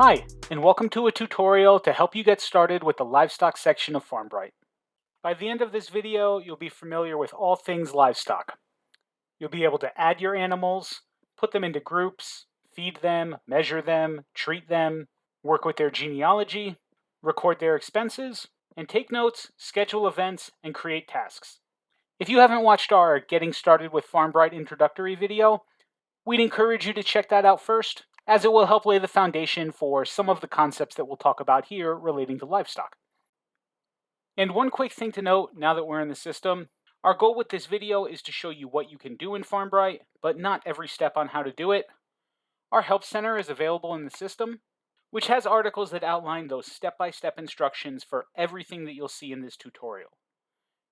Hi, and welcome to a tutorial to help you get started with the livestock section of FarmBright. By the end of this video, you'll be familiar with all things livestock. You'll be able to add your animals, put them into groups, feed them, measure them, treat them, work with their genealogy, record their expenses, and take notes, schedule events, and create tasks. If you haven't watched our Getting Started with FarmBright introductory video, we'd encourage you to check that out first, as it will help lay the foundation for some of the concepts that we'll talk about here relating to livestock. And one quick thing to note now that we're in the system, our goal with this video is to show you what you can do in FarmBright, but not every step on how to do it. Our Help Center is available in the system, which has articles that outline those step-by-step instructions for everything that you'll see in this tutorial.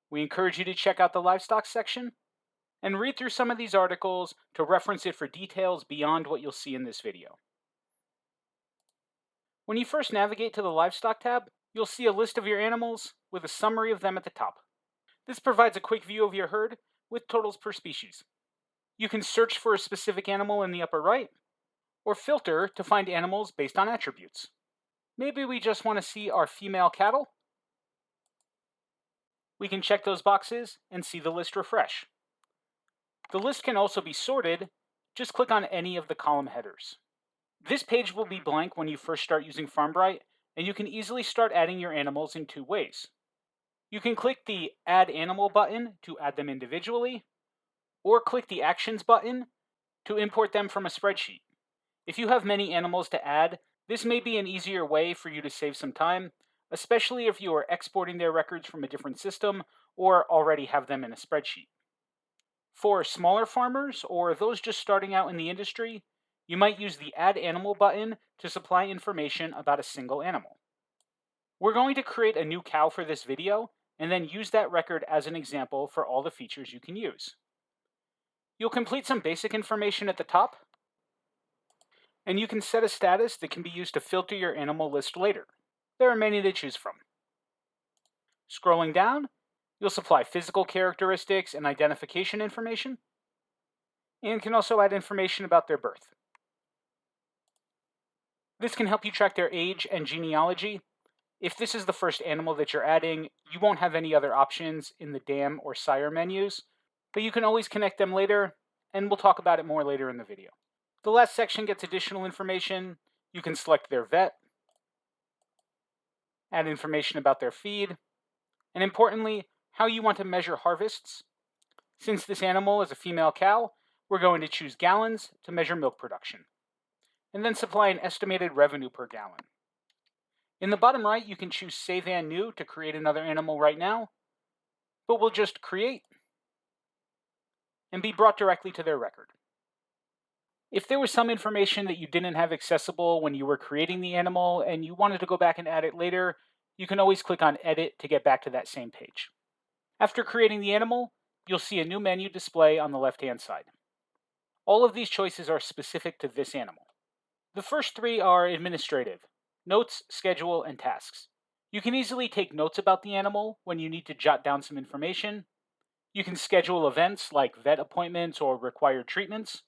We encourage you to check out the livestock section and read through some of these articles to reference it for details beyond what you'll see in this video. When you first navigate to the Livestock tab, you'll see a list of your animals with a summary of them at the top. This provides a quick view of your herd with totals per species. You can search for a specific animal in the upper right, or filter to find animals based on attributes. Maybe we just want to see our female cattle. We can check those boxes and see the list refresh. The list can also be sorted. Just click on any of the column headers. This page will be blank when you first start using FarmBright, and you can easily start adding your animals in two ways. You can click the Add Animal button to add them individually, or click the Actions button to import them from a spreadsheet. If you have many animals to add, this may be an easier way for you to save some time, especially if you are exporting their records from a different system or already have them in a spreadsheet. For smaller farmers or those just starting out in the industry, you might use the Add Animal button to supply information about a single animal. We're going to create a new cow for this video and then use that record as an example for all the features you can use. You'll complete some basic information at the top, and you can set a status that can be used to filter your animal list later. There are many to choose from. Scrolling down, you'll supply physical characteristics and identification information, and can also add information about their birth. This can help you track their age and genealogy. If this is the first animal that you're adding, you won't have any other options in the dam or sire menus, but you can always connect them later, and we'll talk about it more later in the video. The last section gets additional information. You can select their vet, add information about their feed, and importantly, how you want to measure harvests. Since this animal is a female cow, we're going to choose gallons to measure milk production, and then supply an estimated revenue per gallon. In the bottom right, you can choose Save and New to create another animal right now, but we'll just create and be brought directly to their record. If there was some information that you didn't have accessible when you were creating the animal and you wanted to go back and add it later, you can always click on Edit to get back to that same page. After creating the animal, you'll see a new menu display on the left-hand side. All of these choices are specific to this animal. The first three are administrative: notes, schedule, and tasks. You can easily take notes about the animal when you need to jot down some information. You can schedule events like vet appointments or required treatments,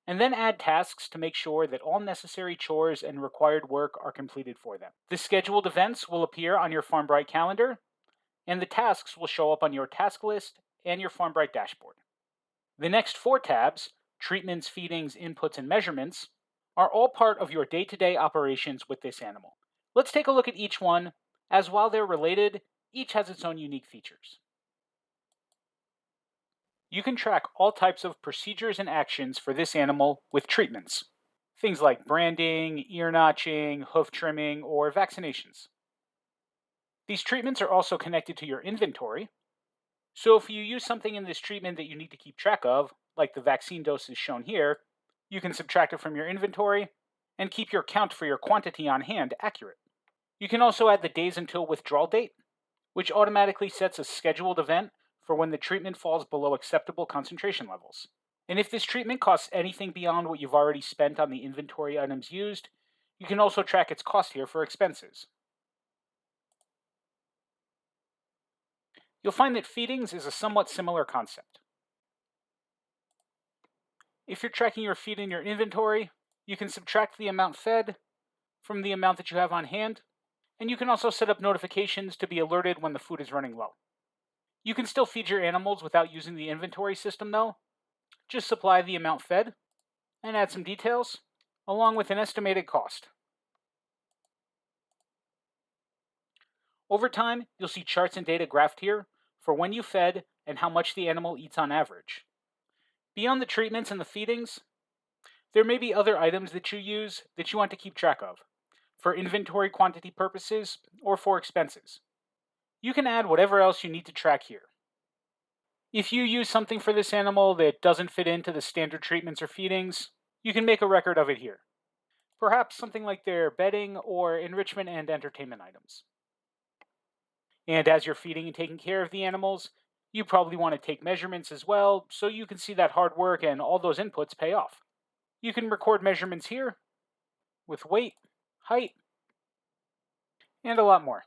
and then add tasks to make sure that all necessary chores and required work are completed for them. The scheduled events will appear on your FarmBright calendar, and the tasks will show up on your task list and your FarmBright dashboard. The next four tabs, treatments, feedings, inputs, and measurements, are all part of your day-to-day operations with this animal. Let's take a look at each one, as while they're related, each has its own unique features. You can track all types of procedures and actions for this animal with treatments. Things like branding, ear notching, hoof trimming, or vaccinations. These treatments are also connected to your inventory, so if you use something in this treatment that you need to keep track of, like the vaccine doses shown here, you can subtract it from your inventory and keep your count for your quantity on hand accurate. You can also add the days until withdrawal date, which automatically sets a scheduled event for when the treatment falls below acceptable concentration levels. And if this treatment costs anything beyond what you've already spent on the inventory items used, you can also track its cost here for expenses. You'll find that feedings is a somewhat similar concept. If you're tracking your feed in your inventory, you can subtract the amount fed, from the amount that you have on hand, and you can also set up notifications to be alerted when the food is running low. You can still feed your animals without using the inventory system though. Just supply the amount fed and add some details, along with an estimated cost. Over time, you'll see charts and data graphed here for when you fed and how much the animal eats on average. Beyond the treatments and the feedings, there may be other items that you use that you want to keep track of, for inventory quantity purposes or for expenses. You can add whatever else you need to track here. If you use something for this animal that doesn't fit into the standard treatments or feedings, you can make a record of it here. Perhaps something like their bedding or enrichment and entertainment items. And as you're feeding and taking care of the animals, you probably want to take measurements as well so you can see that hard work and all those inputs pay off. You can record measurements here with weight, height, and a lot more.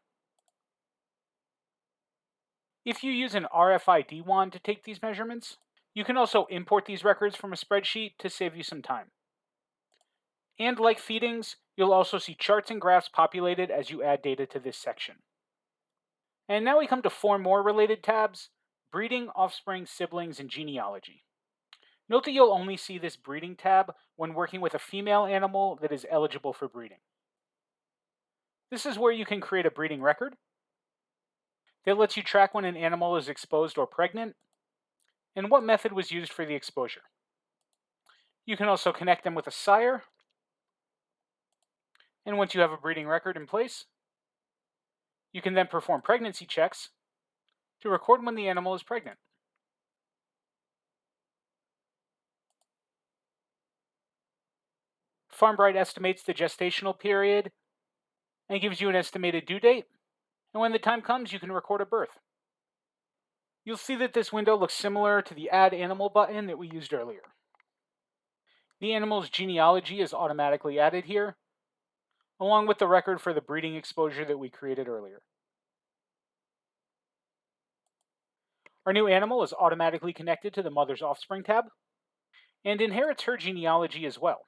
If you use an RFID wand to take these measurements, you can also import these records from a spreadsheet to save you some time. And like feedings, you'll also see charts and graphs populated as you add data to this section. And now we come to 4 more related tabs: breeding, offspring, siblings, and genealogy. Note that you'll only see this breeding tab when working with a female animal that is eligible for breeding. This is where you can create a breeding record that lets you track when an animal is exposed or pregnant and what method was used for the exposure. You can also connect them with a sire, and once you have a breeding record in place, you can then perform pregnancy checks to record when the animal is pregnant. FarmBright estimates the gestational period and gives you an estimated due date, and when the time comes, you can record a birth. You'll see that this window looks similar to the Add Animal button that we used earlier. The animal's genealogy is automatically added here, along with the record for the breeding exposure that we created earlier. Our new animal is automatically connected to the Mother's Offspring tab and inherits her genealogy as well.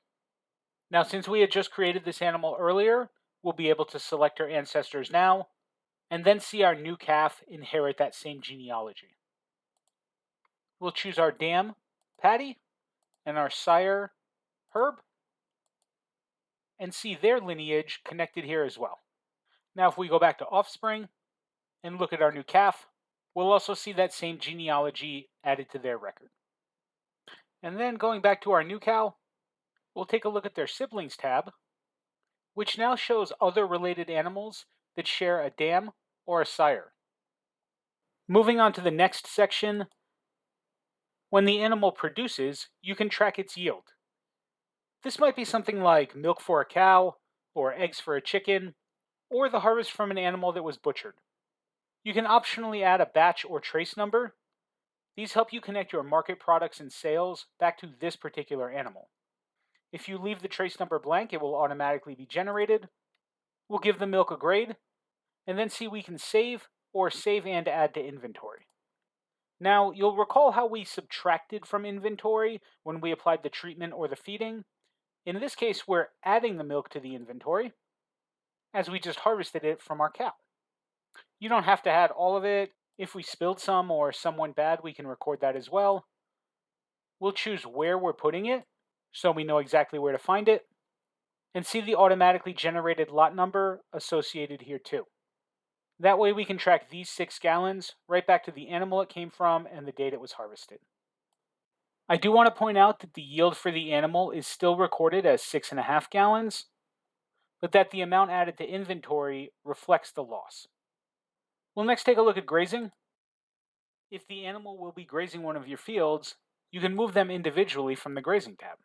Now, since we had just created this animal earlier, we'll be able to select her ancestors now, and then see our new calf inherit that same genealogy. We'll choose our dam, Patty, and our sire, Herb, and see their lineage connected here as well. Now, if we go back to Offspring and look at our new calf, we'll also see that same genealogy added to their record. And then going back to our new cow, we'll take a look at their siblings tab, which now shows other related animals that share a dam or a sire. Moving on to the next section, when the animal produces, you can track its yield. This might be something like milk for a cow, or eggs for a chicken, or the harvest from an animal that was butchered. You can optionally add a batch or trace number. These help you connect your market products and sales back to this particular animal. If you leave the trace number blank, it will automatically be generated. We'll give the milk a grade, and then see we can save or save and add to inventory. Now, you'll recall how we subtracted from inventory when we applied the treatment or the feeding. In this case, we're adding the milk to the inventory as we just harvested it from our cow. You don't have to add all of it. If we spilled some or some went bad, we can record that as well. We'll choose where we're putting it so we know exactly where to find it, and see the automatically generated lot number associated here too. That way we can track these 6 gallons right back to the animal it came from and the date it was harvested. I do want to point out that the yield for the animal is still recorded as 6.5 gallons, but that the amount added to inventory reflects the loss. We'll next take a look at grazing. If the animal will be grazing one of your fields, you can move them individually from the Grazing tab.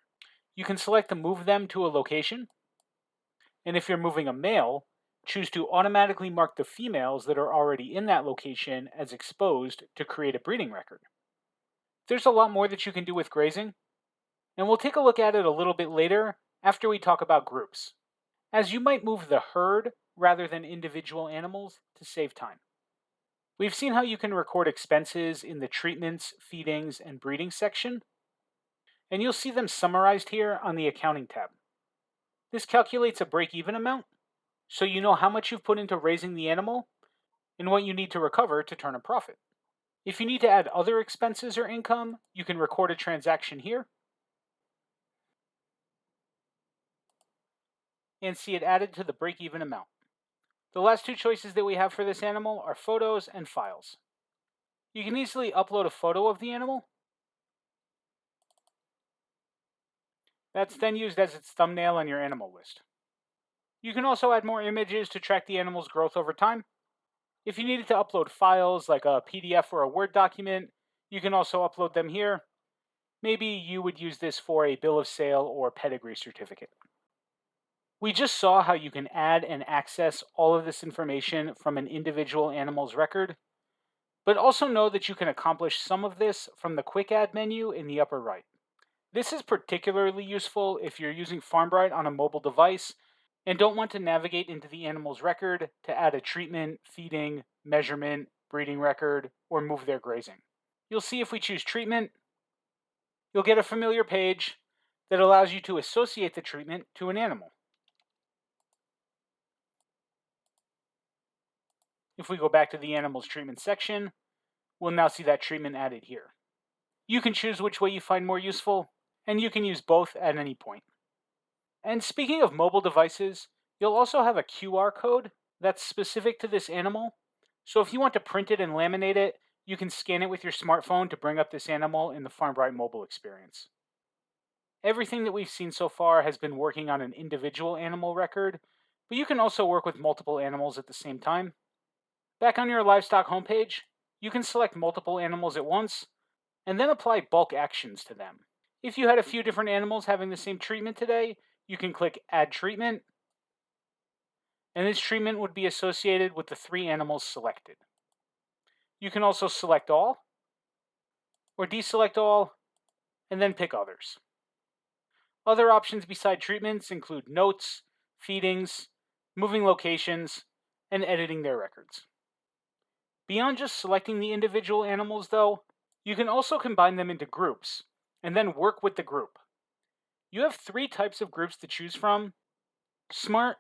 You can select to move them to a location, and if you're moving a male, choose to automatically mark the females that are already in that location as exposed to create a breeding record. There's a lot more that you can do with grazing, and we'll take a look at it a little bit later after we talk about groups, as you might move the herd rather than individual animals to save time. We've seen how you can record expenses in the treatments, feedings, and breeding section, and you'll see them summarized here on the accounting tab. This calculates a break-even amount, so you know how much you've put into raising the animal and what you need to recover to turn a profit. If you need to add other expenses or income, you can record a transaction here and see it added to the break-even amount. The last two choices that we have for this animal are photos and files. You can easily upload a photo of the animal. That's then used as its thumbnail on your animal list. You can also add more images to track the animal's growth over time. If you needed to upload files like a PDF or a Word document, you can also upload them here. Maybe you would use this for a bill of sale or pedigree certificate. We just saw how you can add and access all of this information from an individual animal's record, but also know that you can accomplish some of this from the Quick Add menu in the upper right. This is particularly useful if you're using FarmBright on a mobile device and don't want to navigate into the animal's record to add a treatment, feeding, measurement, breeding record, or move their grazing. You'll see if we choose treatment, you'll get a familiar page that allows you to associate the treatment to an animal. If we go back to the animal's treatment section, we'll now see that treatment added here. You can choose which way you find more useful, and you can use both at any point. And speaking of mobile devices, you'll also have a QR code that's specific to this animal. So if you want to print it and laminate it, you can scan it with your smartphone to bring up this animal in the FarmBright mobile experience. Everything that we've seen so far has been working on an individual animal record, but you can also work with multiple animals at the same time. Back on your livestock homepage, you can select multiple animals at once and then apply bulk actions to them. If you had a few different animals having the same treatment today, you can click Add Treatment, and this treatment would be associated with the 3 animals selected. You can also select all, or deselect all, and then pick others. Other options beside treatments include notes, feedings, moving locations, and editing their records. Beyond just selecting the individual animals, though, you can also combine them into groups, and then work with the group. You have 3 types of groups to choose from: Smart,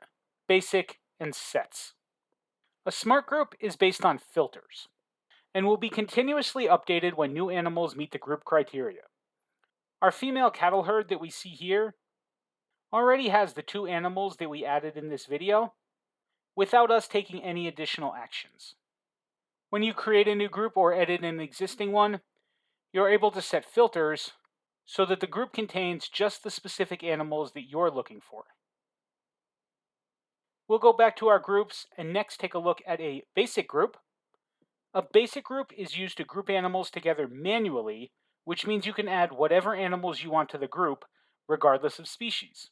Basic, and Sets. A Smart group is based on filters, and will be continuously updated when new animals meet the group criteria. Our female cattle herd that we see here already has the 2 animals that we added in this video, without us taking any additional actions. When you create a new group or edit an existing one, you're able to set filters so that the group contains just the specific animals that you're looking for. We'll go back to our groups and next take a look at a basic group. A basic group is used to group animals together manually, which means you can add whatever animals you want to the group, regardless of species.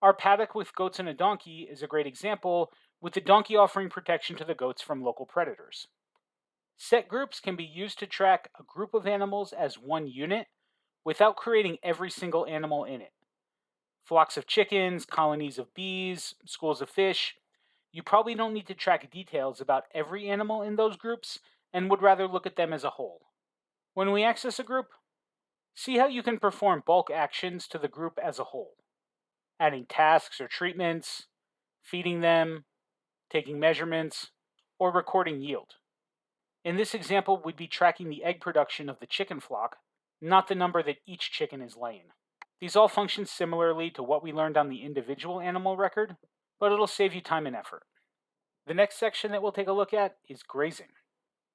Our paddock with goats and a donkey is a great example, with the donkey offering protection to the goats from local predators. Set groups can be used to track a group of animals as one unit without creating every single animal in it. Flocks of chickens, colonies of bees, schools of fish. You probably don't need to track details about every animal in those groups and would rather look at them as a whole. When we access a group, see how you can perform bulk actions to the group as a whole, adding tasks or treatments, feeding them, taking measurements, or recording yield. In this example, we'd be tracking the egg production of the chicken flock, not the number that each chicken is laying. These all function similarly to what we learned on the individual animal record, but it'll save you time and effort. The next section that we'll take a look at is grazing.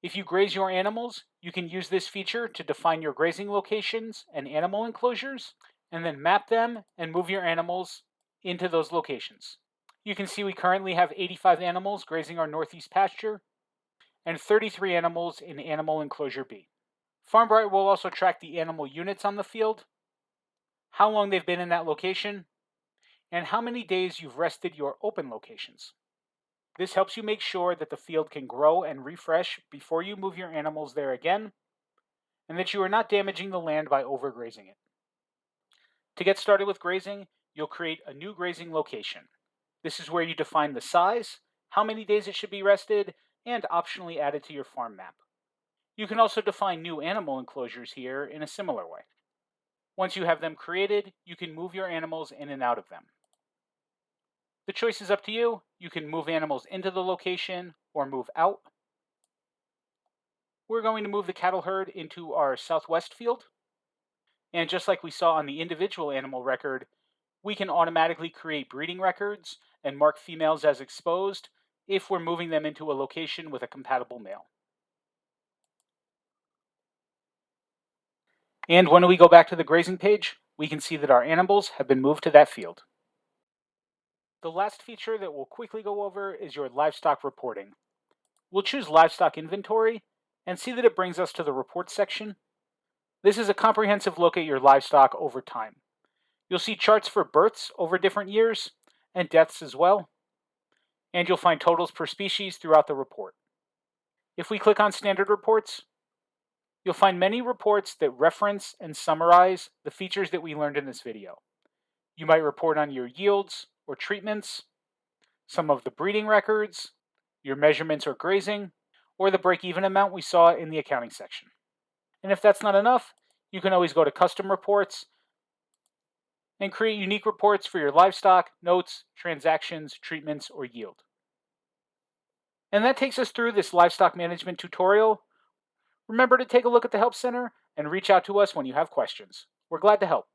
If you graze your animals, you can use this feature to define your grazing locations and animal enclosures, and then map them and move your animals into those locations. You can see we currently have 85 animals grazing our northeast pasture, and 33 animals in Animal Enclosure B. FarmBright will also track the animal units on the field, how long they've been in that location, and how many days you've rested your open locations. This helps you make sure that the field can grow and refresh before you move your animals there again, and that you are not damaging the land by overgrazing it. To get started with grazing, you'll create a new grazing location. This is where you define the size, how many days it should be rested, and optionally add it to your farm map. You can also define new animal enclosures here in a similar way. Once you have them created, you can move your animals in and out of them. The choice is up to you. You can move animals into the location or move out. We're going to move the cattle herd into our southwest field. And just like we saw on the individual animal record, we can automatically create breeding records and mark females as exposed if we're moving them into a location with a compatible male. And when we go back to the grazing page, we can see that our animals have been moved to that field. The last feature that we'll quickly go over is your livestock reporting. We'll choose livestock inventory and see that it brings us to the reports section. This is a comprehensive look at your livestock over time. You'll see charts for births over different years and deaths as well, and you'll find totals per species throughout the report. If we click on standard reports, you'll find many reports that reference and summarize the features that we learned in this video. You might report on your yields or treatments, some of the breeding records, your measurements or grazing, or the break-even amount we saw in the accounting section. And if that's not enough, you can always go to custom reports and create unique reports for your livestock, notes, transactions, treatments, or yield. And that takes us through this livestock management tutorial. Remember to take a look at the Help Center and reach out to us when you have questions. We're glad to help.